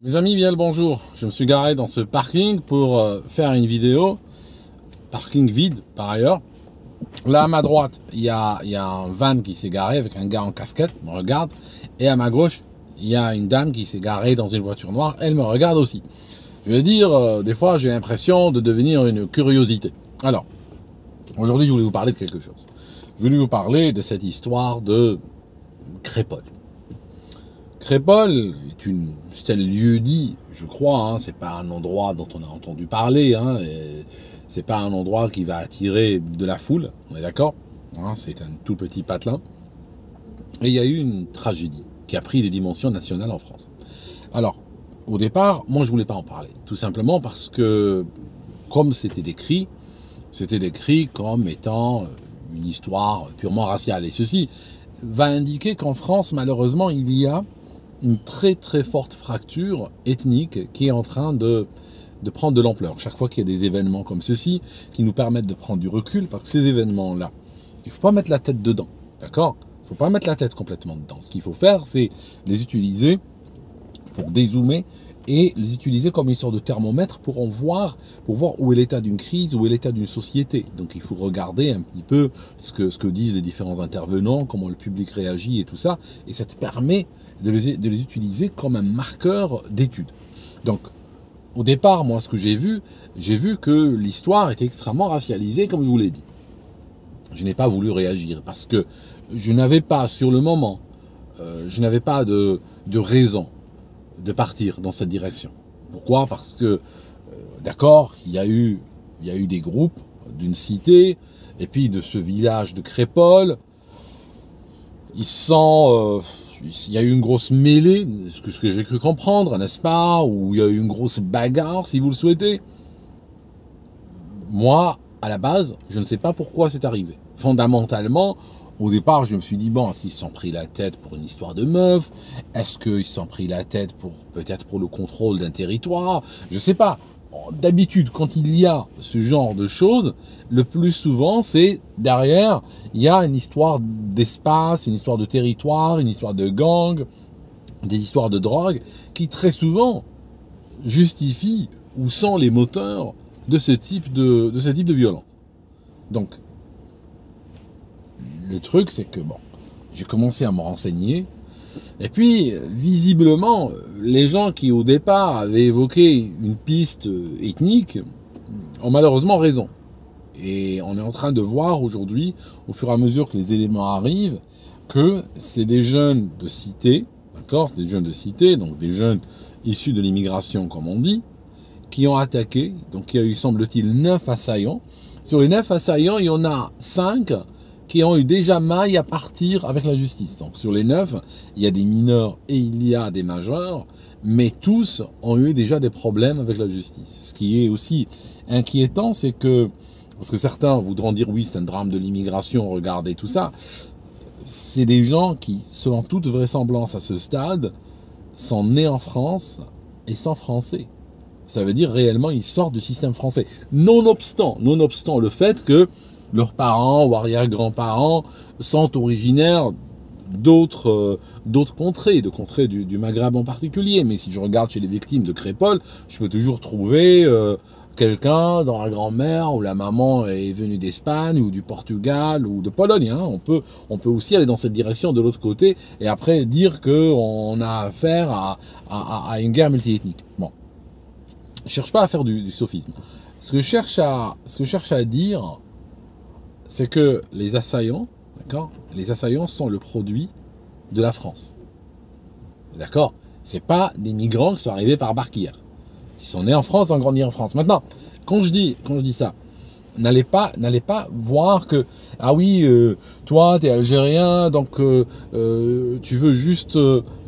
Mes amis, bien le bonjour. Je me suis garé dans ce parking pour faire une vidéo. Parking vide, par ailleurs. Là, à ma droite, il y a un van qui s'est garé avec un gars en casquette, me regarde. Et à ma gauche, il y a une dame qui s'est garée dans une voiture noire. Elle me regarde aussi. Je veux dire, des fois, j'ai l'impression de devenir une curiosité. Alors, aujourd'hui, je voulais vous parler de quelque chose. Je voulais vous parler de cette histoire de Crépol. Crépol c'est un lieu dit, je crois, hein, c'est pas un endroit dont on a entendu parler, hein, c'est pas un endroit qui va attirer de la foule, on est d'accord, hein, c'est un tout petit patelin. Et il y a eu une tragédie qui a pris des dimensions nationales en France. Alors, au départ, moi je voulais pas en parler, tout simplement parce que, comme c'était décrit comme étant une histoire purement raciale. Et ceci va indiquer qu'en France, malheureusement, il y a une très très forte fracture ethnique qui est en train de prendre de l'ampleur. Chaque fois qu'il y a des événements comme ceci qui nous permettent de prendre du recul, parce que ces événements-là, il ne faut pas mettre la tête dedans, d'accord? Il ne faut pas mettre la tête complètement dedans. Ce qu'il faut faire, c'est les utiliser pour dézoomer et les utiliser comme une sorte de thermomètre pour voir où est l'état d'une crise, où est l'état d'une société. Donc il faut regarder un petit peu ce que disent les différents intervenants, comment le public réagit et tout ça, et ça te permet de les utiliser comme un marqueur d'étude. Donc, au départ, moi, ce que j'ai vu que l'histoire était extrêmement racialisée, comme je vous l'ai dit. Je n'ai pas voulu réagir parce que je n'avais pas, sur le moment, je n'avais pas de raison de partir dans cette direction. Pourquoi? Parce que, d'accord, il y a eu des groupes d'une cité, et puis de ce village de Crépol, il y a eu une grosse mêlée, ce que j'ai cru comprendre, n'est-ce pas? Ou il y a eu une grosse bagarre, si vous le souhaitez. Moi, à la base, je ne sais pas pourquoi c'est arrivé. Fondamentalement, au départ, je me suis dit, bon, est-ce qu'ils se sont pris la tête pour une histoire de meuf? Est-ce qu'ils se sont pris la tête peut-être pour le contrôle d'un territoire? Je sais pas. D'habitude, quand il y a ce genre de choses, le plus souvent, c'est derrière, il y a une histoire d'espace, une histoire de territoire, une histoire de gang, des histoires de drogue, qui très souvent justifient ou sont les moteurs de ce type de violence. Donc, le truc, c'est que bon, j'ai commencé à me renseigner. Et puis, visiblement, les gens qui au départ avaient évoqué une piste ethnique ont malheureusement raison. Et on est en train de voir aujourd'hui, au fur et à mesure que les éléments arrivent, que c'est des jeunes de cité, d'accord, c'est des jeunes de cité, donc des jeunes issus de l'immigration, comme on dit, qui ont attaqué. Donc il y a eu, semble-t-il, 9 assaillants. Sur les 9 assaillants, il y en a 5 qui ont eu déjà maille à partir avec la justice. Donc sur les 9, il y a des mineurs et il y a des majeurs, mais tous ont eu déjà des problèmes avec la justice. Ce qui est aussi inquiétant, c'est que, parce que certains voudront dire oui, c'est un drame de l'immigration, regardez tout ça, c'est des gens qui, selon toute vraisemblance à ce stade, sont nés en France et sont français. Ça veut dire réellement ils sortent du système français. Nonobstant le fait que leurs parents ou arrière-grands-parents sont originaires d'autres contrées, de contrées du Maghreb en particulier. Mais si je regarde chez les victimes de Crépol, je peux toujours trouver quelqu'un dont la grand-mère ou la maman est venue d'Espagne ou du Portugal ou de Pologne. Hein. On peut aussi aller dans cette direction de l'autre côté et après dire qu'on a affaire à une guerre multiethnique. Bon, je cherche pas à faire du sophisme. Ce que je cherche à dire, c'est que les assaillants, d'accord, les assaillants sont le produit de la France. D'accord? C'est pas des migrants qui sont arrivés par barque-hier. Ils sont nés en France, ont grandi en France. Maintenant, quand je dis ça, n'allez pas voir que, ah oui, toi, t'es algérien, donc tu veux juste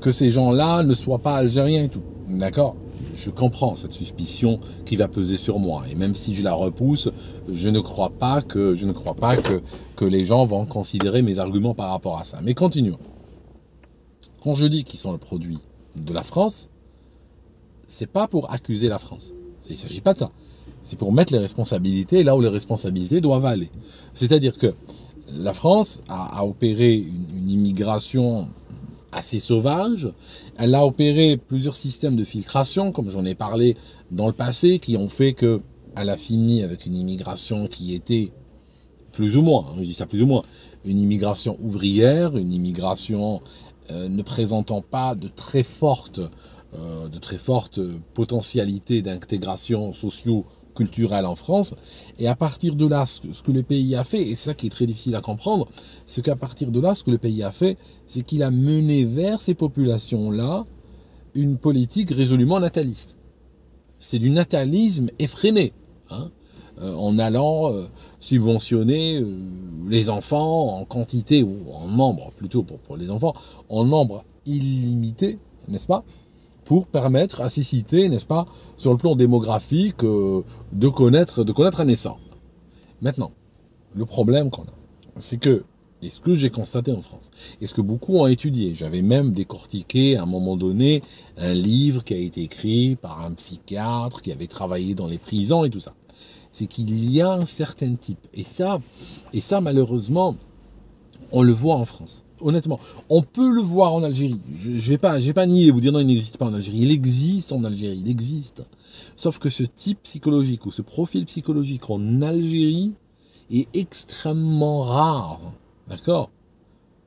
que ces gens-là ne soient pas algériens et tout. D'accord? Je comprends cette suspicion qui va peser sur moi. Et même si je la repousse, je ne crois pas que les gens vont considérer mes arguments par rapport à ça. Mais continuons. Quand je dis qu'ils sont le produit de la France, c'est pas pour accuser la France. Il ne s'agit pas de ça. C'est pour mettre les responsabilités là où les responsabilités doivent aller. C'est-à-dire que la France a opéré une immigration assez sauvage. Elle a opéré plusieurs systèmes de filtration, comme j'en ai parlé dans le passé, qui ont fait qu'elle a fini avec une immigration qui était plus ou moins, je dis ça plus ou moins, une immigration ouvrière, une immigration ne présentant pas de très forte potentialité d'intégration socio-culturelle en France. Et à partir de là, ce que le pays a fait, et c'est ça qui est très difficile à comprendre, c'est qu'à partir de là, ce que le pays a fait, c'est qu'il a mené vers ces populations-là une politique résolument nataliste. C'est du natalisme effréné, hein, en allant subventionner les enfants en quantité, ou en nombre, plutôt pour les enfants, en nombre illimité, n'est-ce pas, pour permettre à ces cités, n'est-ce pas, sur le plan démographique, de connaître un essor. Maintenant, le problème qu'on a, c'est que, et ce que j'ai constaté en France, et ce que beaucoup ont étudié, j'avais même décortiqué à un moment donné un livre qui a été écrit par un psychiatre qui avait travaillé dans les prisons et tout ça, c'est qu'il y a un certain type, et ça malheureusement, on le voit en France. Honnêtement, on peut le voir en Algérie. Je vais pas nier, vous dire non, il n'existe pas en Algérie. Il existe en Algérie, il existe. Sauf que ce type psychologique ou ce profil psychologique en Algérie est extrêmement rare. D'accord?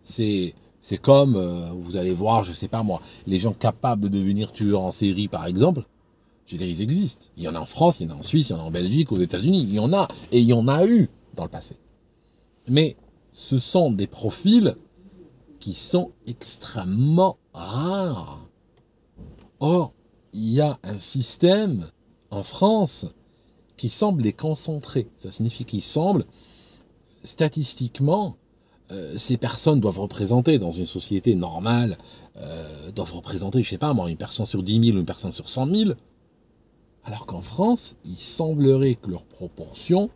C'est comme, vous allez voir, je sais pas moi, les gens capables de devenir tueurs en série, par exemple. Je veux dire, ils existent. Il y en a en France, il y en a en Suisse, il y en a en Belgique, aux États-Unis. Il y en a, et il y en a eu dans le passé. Mais ce sont des profils qui sont extrêmement rares. Or, il y a un système en France qui semble les concentrer. Ça signifie qu'il semble, statistiquement, ces personnes doivent représenter, dans une société normale, doivent représenter, je sais pas moi, une personne sur 10 000 ou une personne sur 100 000, alors qu'en France, il semblerait que leur proportion,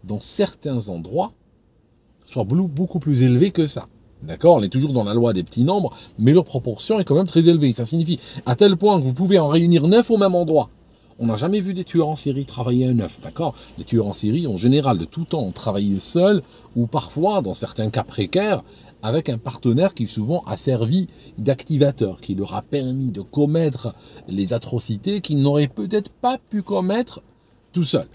dans certains endroits, soit beaucoup plus élevée que ça. D'accord, on est toujours dans la loi des petits nombres, mais leur proportion est quand même très élevée. Ça signifie à tel point que vous pouvez en réunir 9 au même endroit. On n'a jamais vu des tueurs en série travailler à 9, d'accord? Les tueurs en série, en général, de tout temps, ont travaillé seuls, ou parfois, dans certains cas précaires, avec un partenaire qui souvent a servi d'activateur, qui leur a permis de commettre les atrocités qu'ils n'auraient peut-être pas pu commettre tout seuls.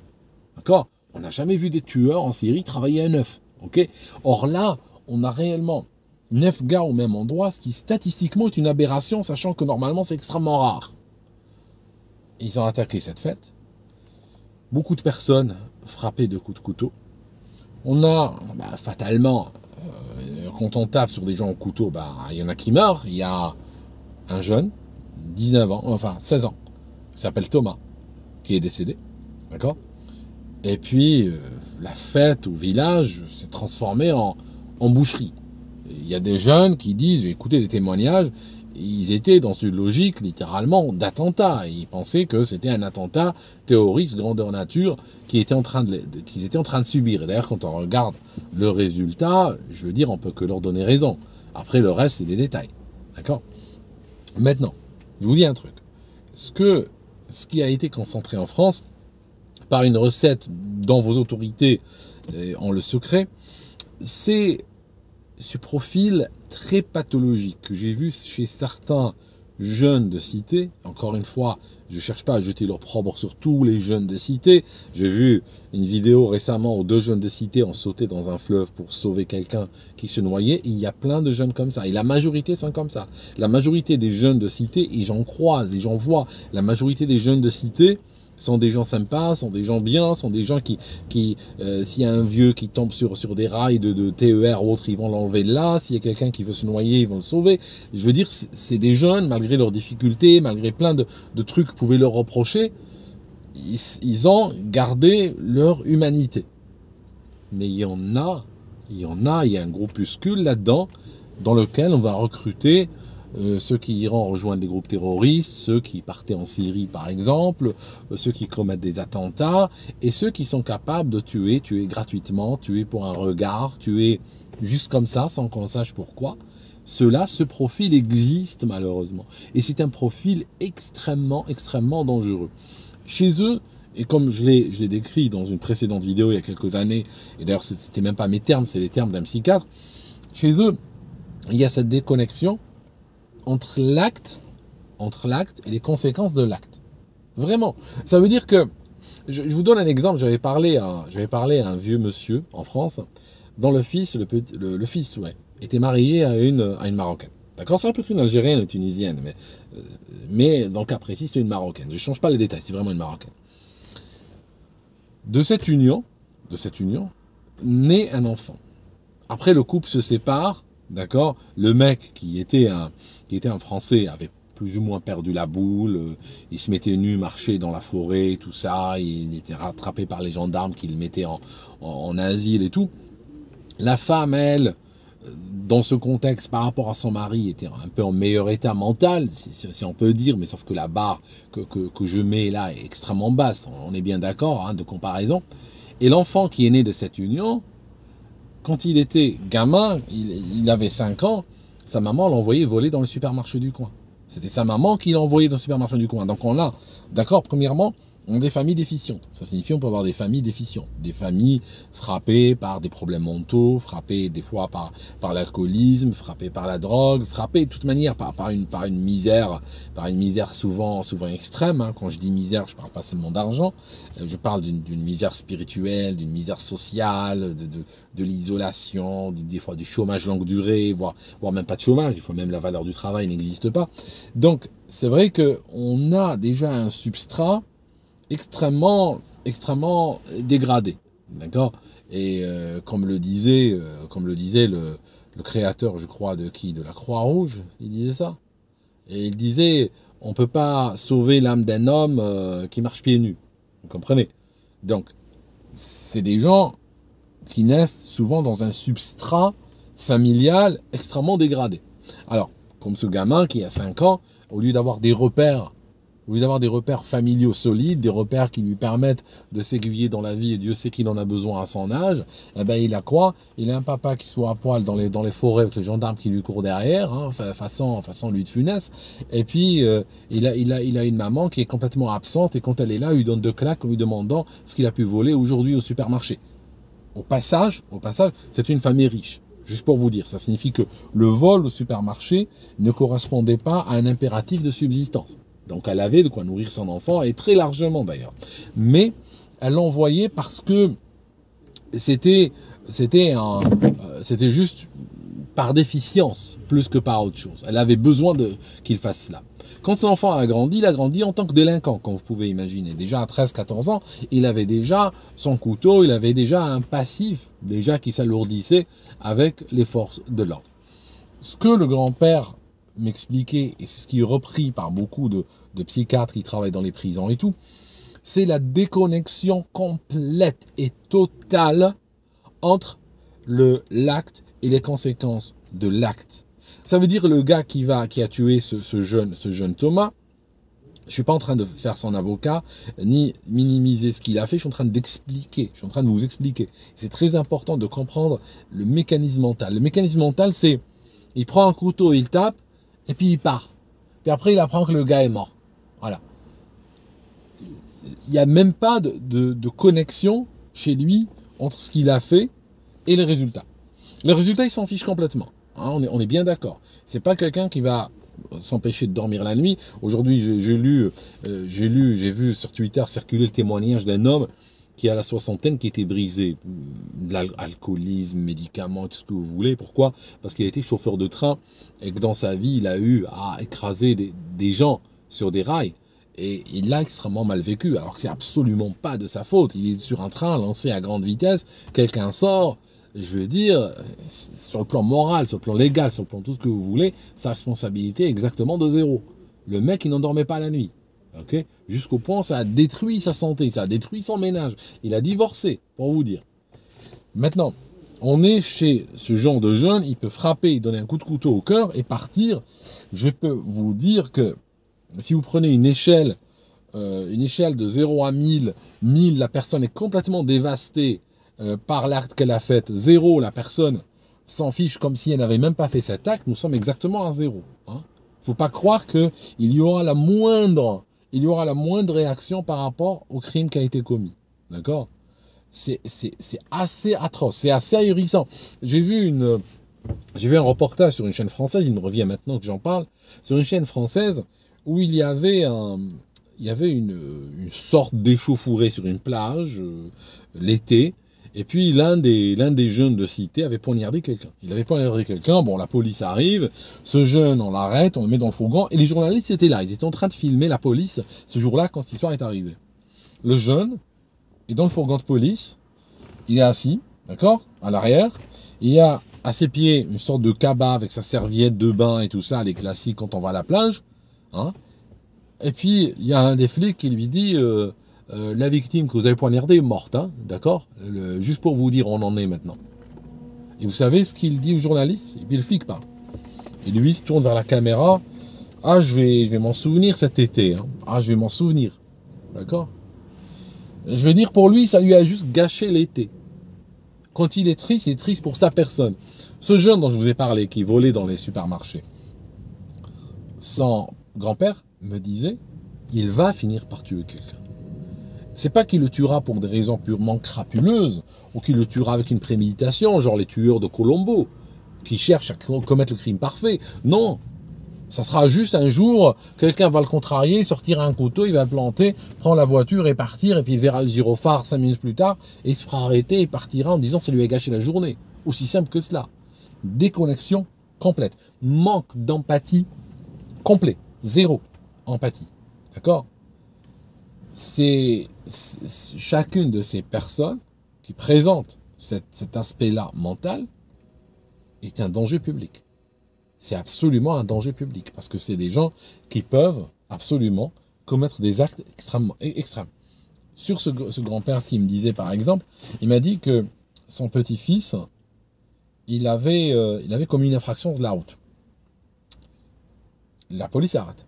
D'accord? On n'a jamais vu des tueurs en série travailler à 9. Ok? Or là, on a réellement 9 gars au même endroit, ce qui statistiquement est une aberration, sachant que normalement c'est extrêmement rare. Ils ont attaqué cette fête. Beaucoup de personnes frappées de coups de couteau. On a, fatalement, quand on tape sur des gens au couteau, il y en a qui meurent. Il y a un jeune, 19 ans, enfin 16 ans, qui s'appelle Thomas, qui est décédé. D'accord? Et puis, la fête au village s'est transformée en boucherie. Il y a des jeunes qui disent, j'ai écouté des témoignages, ils étaient dans une logique littéralement d'attentat. Ils pensaient que c'était un attentat terroriste grandeur nature qu'ils étaient en train de subir. Et d'ailleurs, quand on regarde le résultat, je veux dire, on peut que leur donner raison. Après, le reste, c'est des détails. D'accord? Maintenant, je vous dis un truc. Ce qui a été concentré en France par une recette dans vos autorités en le secret, c'est ce profil très pathologique que j'ai vu chez certains jeunes de cité. Encore une fois, je cherche pas à jeter l'opprobre sur tous les jeunes de cité. J'ai vu une vidéo récemment où 2 jeunes de cité ont sauté dans un fleuve pour sauver quelqu'un qui se noyait. Et il y a plein de jeunes comme ça. Et la majorité sont comme ça. La majorité des jeunes de cité, et j'en croise et j'en vois, la majorité des jeunes de cité sont des gens sympas, sont des gens bien, sont des gens qui s'il y a un vieux qui tombe sur des rails de TER ou autre, ils vont l'enlever de là. S'il y a quelqu'un qui veut se noyer, ils vont le sauver. Je veux dire, c'est des jeunes, malgré leurs difficultés, malgré plein de trucs que vous pouvez leur reprocher, ils ont gardé leur humanité. Mais il y a un groupuscule là-dedans, dans lequel on va recruter ceux qui iront rejoindre les groupes terroristes, ceux qui partaient en Syrie par exemple, ceux qui commettent des attentats, et ceux qui sont capables de tuer gratuitement, tuer pour un regard, tuer juste comme ça, sans qu'on sache pourquoi. Ce profil existe malheureusement. Et c'est un profil extrêmement, extrêmement dangereux. Chez eux, et comme je l'ai décrit dans une précédente vidéo il y a quelques années, et d'ailleurs c'était même pas mes termes, c'est les termes d'un psychiatre, chez eux, il y a cette déconnexion entre l'acte et les conséquences de l'acte. Vraiment. Ça veut dire que, je vous donne un exemple, j'avais parlé à un vieux monsieur en France, dont le fils, était marié à une Marocaine. D'accord, ça peut être une Algérienne ou une Tunisienne, mais dans le cas précis, c'est une Marocaine. Je ne change pas les détails, c'est vraiment une Marocaine. De cette union, naît un enfant. Après, le couple se sépare, d'accord. Le mec qui était un Français avait plus ou moins perdu la boule. Il se mettait nu, marchait dans la forêt, tout ça. Il était rattrapé par les gendarmes qui le mettaient en asile et tout. La femme, elle, dans ce contexte, par rapport à son mari, était un peu en meilleur état mental, si on peut dire, mais sauf que la barre que je mets là est extrêmement basse. On est bien d'accord, hein, de comparaison. Et l'enfant qui est né de cette union, quand il était gamin, il avait 5 ans, sa maman l'envoyait voler dans le supermarché du coin. C'était sa maman qui l'envoyait dans le supermarché du coin. Donc on a, d'accord, premièrement, on a des familles déficientes. Ça signifie qu'on peut avoir des familles déficientes. Des familles frappées par des problèmes mentaux, frappées des fois par l'alcoolisme, frappées par la drogue, frappées de toute manière par une misère souvent extrême. Hein. Quand je dis misère, je parle pas seulement d'argent. Je parle d'une misère spirituelle, d'une misère sociale, de l'isolation, des fois du chômage longue durée, voire même pas de chômage. Des fois même la valeur du travail n'existe pas. Donc c'est vrai que on a déjà un substrat extrêmement dégradé, d'accord. Et comme le disait le créateur, je crois, de la Croix-Rouge, il disait ça. Et il disait, on peut pas sauver l'âme d'un homme qui marche pieds nus. Vous comprenez? Donc, c'est des gens qui naissent souvent dans un substrat familial extrêmement dégradé. Alors, comme ce gamin qui a 5 ans, au lieu d'avoir des repères familiaux solides, des repères qui lui permettent de s'aiguiller dans la vie, et Dieu sait qu'il en a besoin à son âge, eh ben il a quoi? Il a un papa qui soit à poil dans les forêts avec les gendarmes qui lui courent derrière, hein, façon Louis de Funès, et puis il a une maman qui est complètement absente, et quand elle est là, il lui donne 2 claques en lui demandant ce qu'il a pu voler aujourd'hui au supermarché. Au passage, c'est une famille riche. Juste pour vous dire, ça signifie que le vol au supermarché ne correspondait pas à un impératif de subsistance. Donc elle avait de quoi nourrir son enfant, et très largement d'ailleurs. Mais elle l'envoyait parce que c'était juste par déficience, plus que par autre chose. Elle avait besoin qu'il fasse cela. Quand l'enfant a grandi, il a grandi en tant que délinquant, comme vous pouvez imaginer. Déjà à 13-14 ans, il avait déjà son couteau, il avait déjà un passif, déjà qui s'alourdissait avec les forces de l'ordre. Ce que le grand-père m'expliquer, et c'est ce qui est repris par beaucoup de psychiatres qui travaillent dans les prisons et tout, c'est la déconnexion complète et totale entre l'acte et les conséquences de l'acte. Ça veut dire le gars qui a tué ce jeune Thomas, je suis pas en train de faire son avocat, ni minimiser ce qu'il a fait, je suis en train d'expliquer, je suis en train de vous expliquer. C'est très important de comprendre le mécanisme mental. Le mécanisme mental, c'est, il prend un couteau, il tape, et puis il part. Puis après, il apprend que le gars est mort. Voilà. Il n'y a même pas de connexion chez lui entre ce qu'il a fait et les résultats. Les résultats, il s'en fiche complètement. Hein, on est bien d'accord. C'est pas quelqu'un qui va s'empêcher de dormir la nuit. Aujourd'hui, j'ai vu sur Twitter circuler le témoignage d'un homme qui a la soixantaine, qui était brisé, l'alcoolisme, médicaments, tout ce que vous voulez. Pourquoi? Parce qu'il a été chauffeur de train et que dans sa vie, il a eu à écraser des gens sur des rails. Et il l'a extrêmement mal vécu, alors que c'est absolument pas de sa faute. Il est sur un train lancé à grande vitesse, quelqu'un sort, je veux dire, sur le plan moral, sur le plan légal, sur le plan tout ce que vous voulez, sa responsabilité est exactement de 0. Le mec, il n'endormait pas la nuit. Okay, jusqu'au point, ça a détruit sa santé, ça a détruit son ménage. Il a divorcé, pour vous dire. Maintenant, on est chez ce genre de jeune, il peut frapper, donner un coup de couteau au cœur et partir. Je peux vous dire que si vous prenez une échelle de 0 à 1000, 1000, la personne est complètement dévastée par l'acte qu'elle a fait. 0, la personne s'en fiche comme si elle n'avait même pas fait cet acte. Nous sommes exactement à 0. Hein. Faut pas croire qu'il y aura la moindre réaction par rapport au crime qui a été commis. D'accord? C'est assez atroce, c'est assez ahurissant. J'ai vu J'ai vu un reportage sur une chaîne française, il me revient maintenant que j'en parle, sur une chaîne française où il y avait une sorte d'échauffourée sur une plage l'été. Et puis l'un des jeunes de cité avait poignardé quelqu'un. Il avait poignardé quelqu'un, bon la police arrive, ce jeune on l'arrête, on le met dans le fourgon, et les journalistes étaient là, ils étaient en train de filmer la police ce jour-là quand cette histoire est arrivée. Le jeune est dans le fourgon de police, il est assis, d'accord, à l'arrière, il y a à ses pieds une sorte de cabas avec sa serviette de bain et tout ça, les classiques quand on va à la plage, hein. Et puis il y a un des flics qui lui dit... la victime que vous avez poignardée est morte, hein, d'accord? Juste pour vous dire, on en est maintenant. Et vous savez ce qu'il dit au journaliste? Et puis le flic part. Et lui il se tourne vers la caméra. Ah, je vais m'en souvenir cet été. Hein. Ah, je vais m'en souvenir. D'accord? Je veux dire, pour lui, ça lui a juste gâché l'été. Quand il est triste pour sa personne. Ce jeune dont je vous ai parlé, qui volait dans les supermarchés, son grand-père me disait, il va finir par tuer quelqu'un. C'est pas qu'il le tuera pour des raisons purement crapuleuses, ou qu'il le tuera avec une préméditation, genre les tueurs de Colombo, qui cherchent à commettre le crime parfait. Non, ça sera juste un jour, quelqu'un va le contrarier, sortir un couteau, il va le planter, prendre la voiture et partir, et puis il verra le gyrophare 5 minutes plus tard, et il se fera arrêter et partira en disant ça lui a gâché la journée. Aussi simple que cela. Déconnexion complète. Manque d'empathie complet. Zéro empathie. D'accord ? C'est chacune de ces personnes qui présentent cet aspect-là mental est un danger public. C'est absolument un danger public parce que c'est des gens qui peuvent absolument commettre des actes extrêmement extrêmes. Sur ce grand-père, ce qu'il me disait par exemple, il m'a dit que son petit-fils, il avait commis une infraction de la route. La police arrête.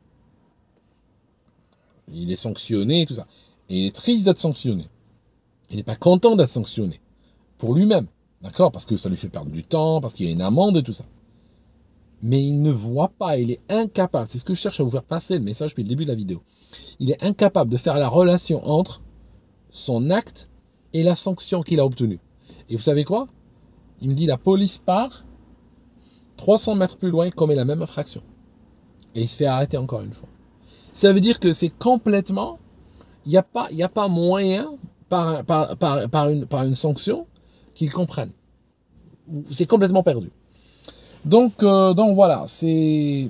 Il est sanctionné et tout ça. Et il est triste d'être sanctionné. Il n'est pas content d'être sanctionné. Pour lui-même. D'accord? Parce que ça lui fait perdre du temps, parce qu'il y a une amende et tout ça. Mais il ne voit pas, il est incapable. C'est ce que je cherche à vous faire passer le message depuis le début de la vidéo. Il est incapable de faire la relation entre son acte et la sanction qu'il a obtenue. Et vous savez quoi? Il me dit la police part, 300 mètres plus loin, il commet la même infraction. Et il se fait arrêter encore une fois. Ça veut dire que c'est complètement, il n'y a pas moyen par une sanction qu'ils comprennent. C'est complètement perdu. Donc voilà, c'est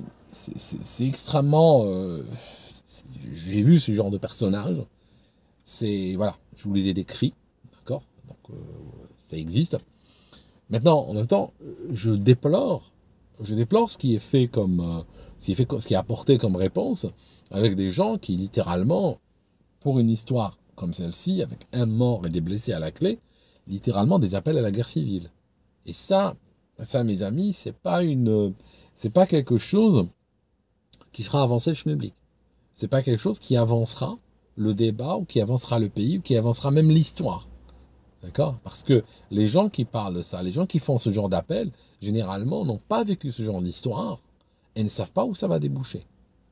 extrêmement, j'ai vu ce genre de personnage. C'est voilà, je vous les ai décrits, d'accord. Donc ça existe. Maintenant, en même temps, je déplore ce qui est fait comme, ce qui est apporté comme réponse avec des gens qui littéralement, pour une histoire comme celle-ci, avec un mort et des blessés à la clé, littéralement des appels à la guerre civile. Et ça, mes amis, c'est pas quelque chose qui fera avancer le schmilblick. C'est pas quelque chose qui avancera le débat, ou qui avancera le pays, ou qui avancera même l'histoire. D'accord? Parce que les gens qui parlent de ça, les gens qui font ce genre d'appel, généralement n'ont pas vécu ce genre d'histoire et ne savent pas où ça va déboucher.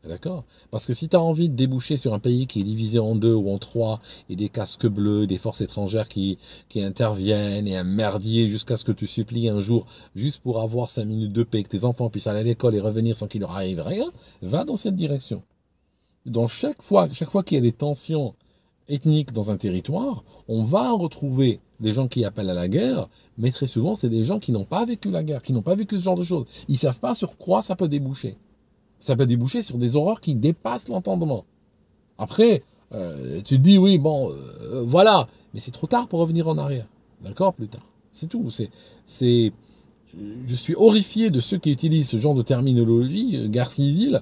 D'accord? Parce que si tu as envie de déboucher sur un pays qui est divisé en 2 ou en 3, et des casques bleus, des forces étrangères qui interviennent, et un merdier jusqu'à ce que tu supplies un jour, juste pour avoir 5 minutes de paix, que tes enfants puissent aller à l'école et revenir sans qu'il leur arrive rien, va dans cette direction. Donc chaque fois qu'il y a des tensions ethniques dans un territoire, on va retrouver des gens qui appellent à la guerre, mais très souvent c'est des gens qui n'ont pas vécu la guerre, qui n'ont pas vécu ce genre de choses. Ils ne savent pas sur quoi ça peut déboucher. Ça peut déboucher sur des horreurs qui dépassent l'entendement. Après, tu te dis, oui, bon, voilà. Mais c'est trop tard pour revenir en arrière. D'accord? Plus tard. C'est tout. Je suis horrifié de ceux qui utilisent ce genre de terminologie, guerre civile,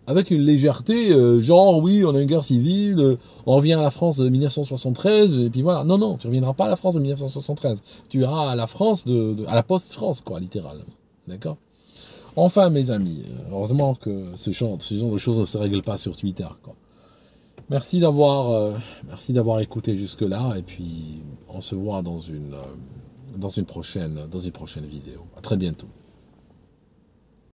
avec une légèreté, genre, oui, on a une guerre civile, on revient à la France de 1973, et puis voilà. Non, tu reviendras pas à la France de 1973. Tu iras à la France à la post-France, quoi, littéralement. D'accord? Enfin, mes amis, heureusement que ce genre de choses ne se règlent pas sur Twitter, quoi. Merci d'avoir écouté jusque-là, et puis on se voit dans une prochaine vidéo. À très bientôt.